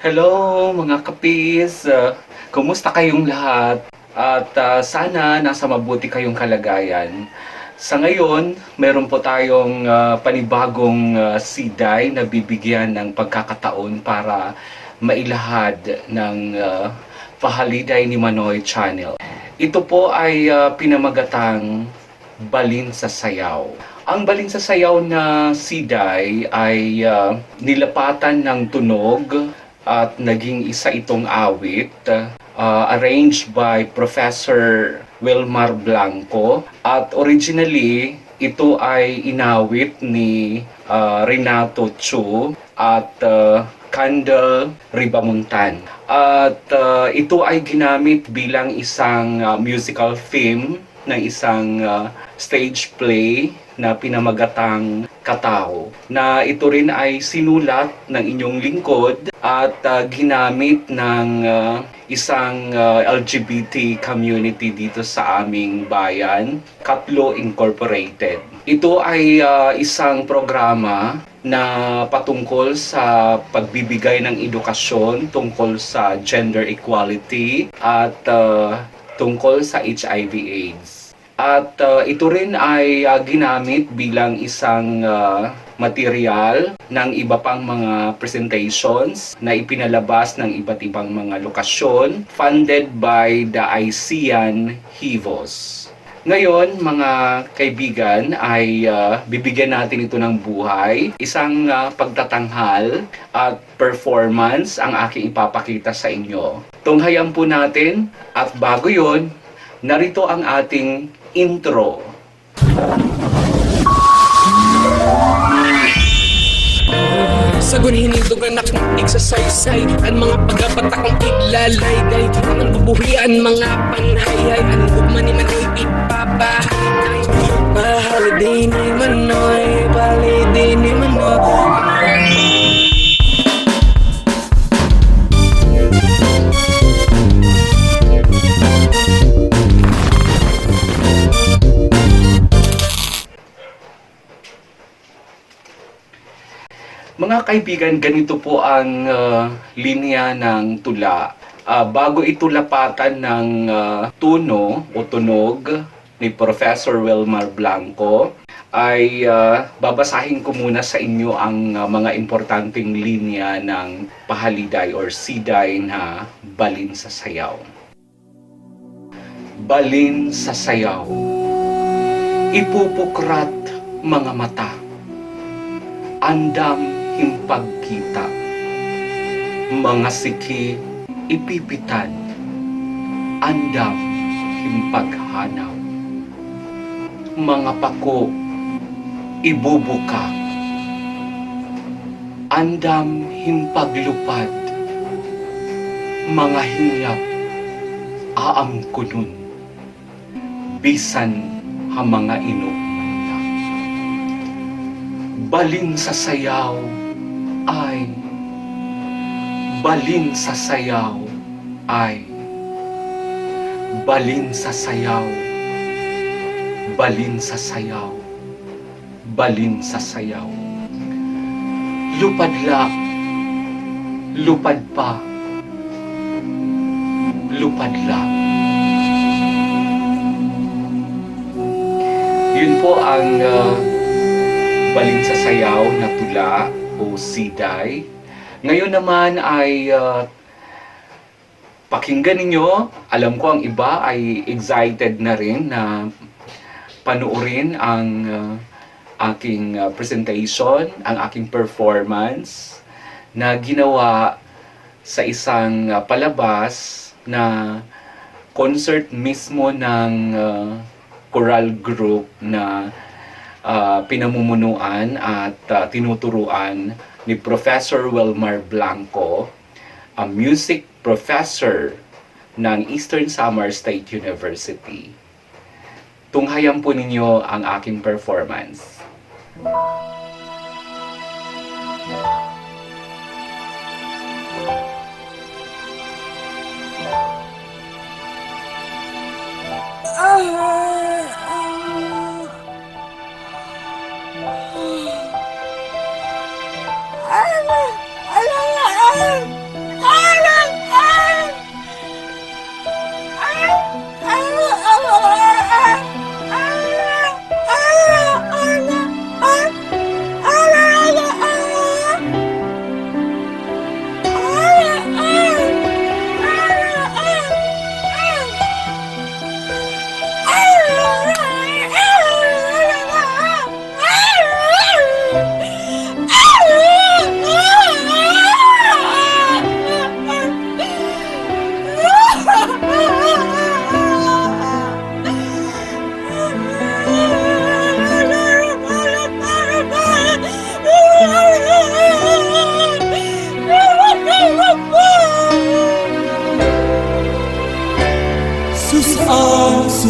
Hello mga kapis! Kumusta kayong lahat? At sana nasa mabuti kayong kalagayan. Sa ngayon, meron po tayong panibagong siday na bibigyan ng pagkakataon para mailahad ng Pahaliday ni Manoy Channel. Ito po ay pinamagatang Balin sa Sayaw. Ang Balin sa Sayaw na siday ay nilapatan ng tunog at naging isa itong awit arranged by Professor Wilmar Blanco, at originally ito ay inawit ni Renato Chu at Candle Ribamontan. At ito ay ginamit bilang isang musical theme ng isang stage play na pinamagatang Katao, na ito rin ay sinulat ng inyong lingkod at ginamit ng isang LGBT community dito sa aming bayan, Katlo Incorporated. Ito ay isang programa na patungkol sa pagbibigay ng edukasyon tungkol sa gender equality at tungkol sa HIV/AIDS. At ito rin ay ginamit bilang isang material ng iba pang mga presentations na ipinalabas ng iba't ibang mga lokasyon funded by the ASEAN HIVOS. Ngayon, mga kaibigan, ay bibigyan natin ito ng buhay. Isang pagtatanghal at performance ang aking ipapakita sa inyo. Tunghayan po natin, at bago yon, narito ang ating intro. Sagun hinindog anak ng exercise ang mga pagapatakong iglalay-day ang bubuhian mga panhayay ang gugman ni Manoy ipapahay Pahaliday ni Manoy, pahaliday ni Manoy. Mga kaibigan, ganito po ang linya ng tula. Bago ito lapatan ng tuno o tunog ni Professor Wilmar Blanco, ay babasahin ko muna sa inyo ang mga importanteng linya ng Pahaliday or siday na Balin sa Sayaw. Balin sa sayaw, ipupukrat mga mata, andam himpagkita, mga siki ipipitan, andam himpaghanaw, mga pako ibubukak, andam himpaglupad, mga hinglap aamkunun, bisan ha mga inog. Balin sa sayaw ay, balin sa sayaw ay, balin sa sayaw, balin sa sayaw, balin sa sayaw. Lupadla, lupad pa, lupadla. Yun po ang Balin sa Sayaw na tula o siday. Ngayon naman ay pakinggan ninyo. Alam ko ang iba ay excited na rin na panuorin ang aking presentation, ang aking performance na ginawa sa isang palabas na concert mismo ng choral group na pinamumunuan at tinuturuan ni Professor Wilmar Blanco, a music professor ng Eastern Samar State University. Tunghayan po ninyo ang aking performance.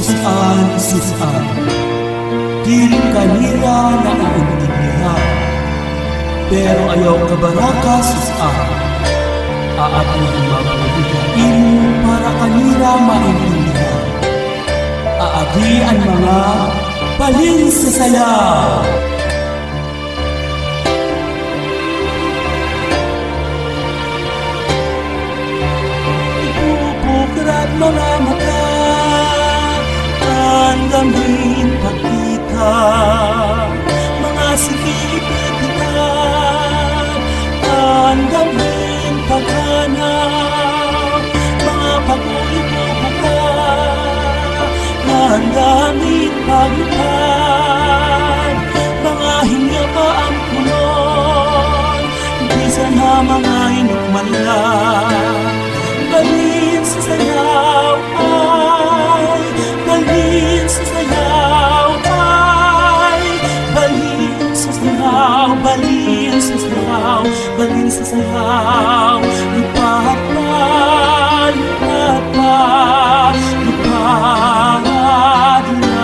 susan, di rin kanila naiintindihan. Pero ayaw ka baraka susan, aabutin mabubugain mo para kanila maintindihan. Aagi ang mga balin sa sayaw. Ipupukrat mga mata, tandangin pagkita, mga sikip na kita, tandangin paghanap, mga pag-ulit-ulit, tandangin paglupad, mga hinya pa ang kulon, bisa na mga inukmanlang. Balin sa sayaw ay, balin sa sayaw ay, balin sa sayaw, balin sa sayaw, balin sa sayaw. Lupahat pa, lupahat pa, lupahat na.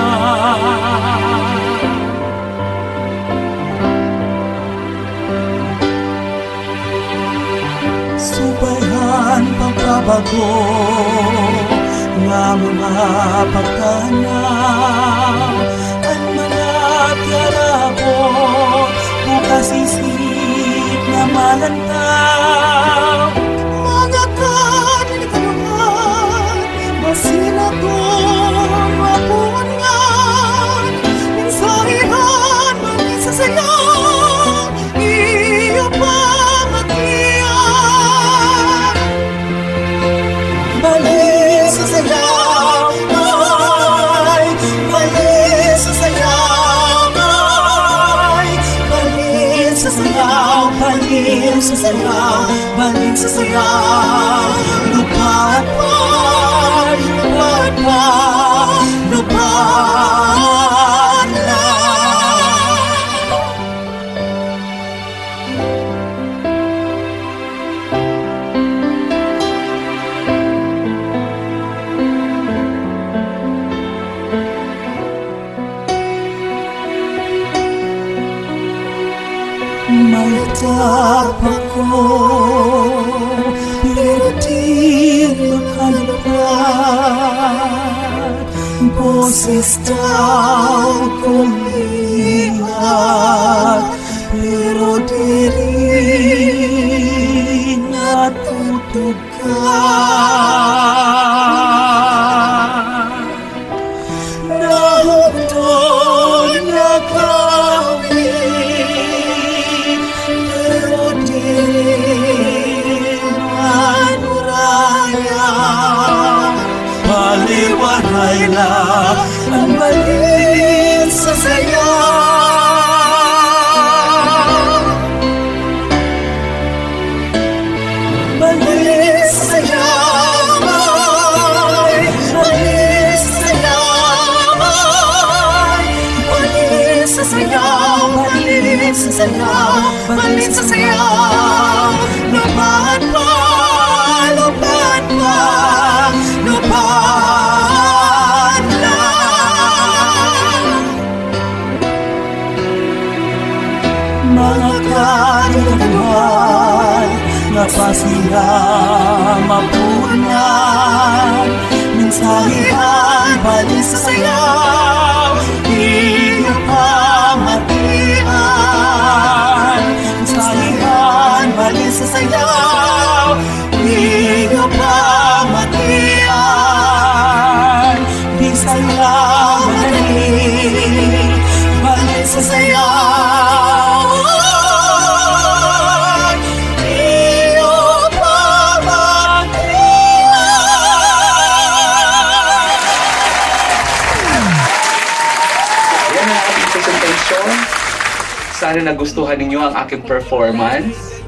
Subayhan pagkabago nga mga pagtanaw, ang mga tiarabot, bukas isip na malantaw. Mga kaniligawan, masinatong mapungan, mensahehan, manisasayaw, iyo pa matiyan. Balin sa sayaw ay, balin sa sayaw ay, balin sa sayaw, balin sa sayaw, balin sa sayaw. Lupahat pa, lupahat pa, lupahat na. May tapak ko, pero di makalapad. Boses daw kumilat, pero di rin natutugan. Nahutol na kawin, pero di manuraya. Paliwanay na ang balin sa sayaw. Balin sa sayaw ay, balin sa sayaw ay, balin sa sayaw, balin sa sayaw, balin sa sayaw. Lupahan pa, lupahan pa, lupahan na. Mga kailangan na pa sila mapunan, mensahehan, balin sa sayaw, iyo pamatian. Mensahehan, balin sa sayaw, iyo pamatian. Di sayaw madali, balin sa sayaw, iyo pamatian. Yan ang ating presentation. Sana nagustuhan ninyo ang aking performance.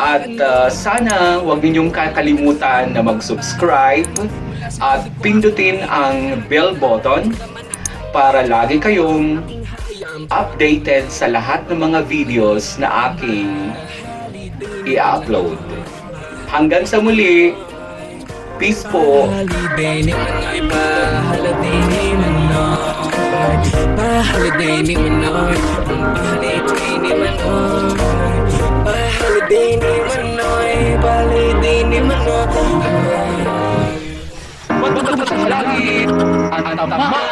At sana huwag ninyong kakalimutan na mag-subscribe at pindutin ang bell button para lagi kayong updated sa lahat ng mga videos na aking i-upload. Hanggang sa muli, Peace po. Holiday ni Manoy, pa-holiday ni Manoy. Pa-holiday ni Manoy, pa-holiday ni Manoy. Pa-holiday ni Manoy, pa-holiday ni Manoy. Magpapalagi at tama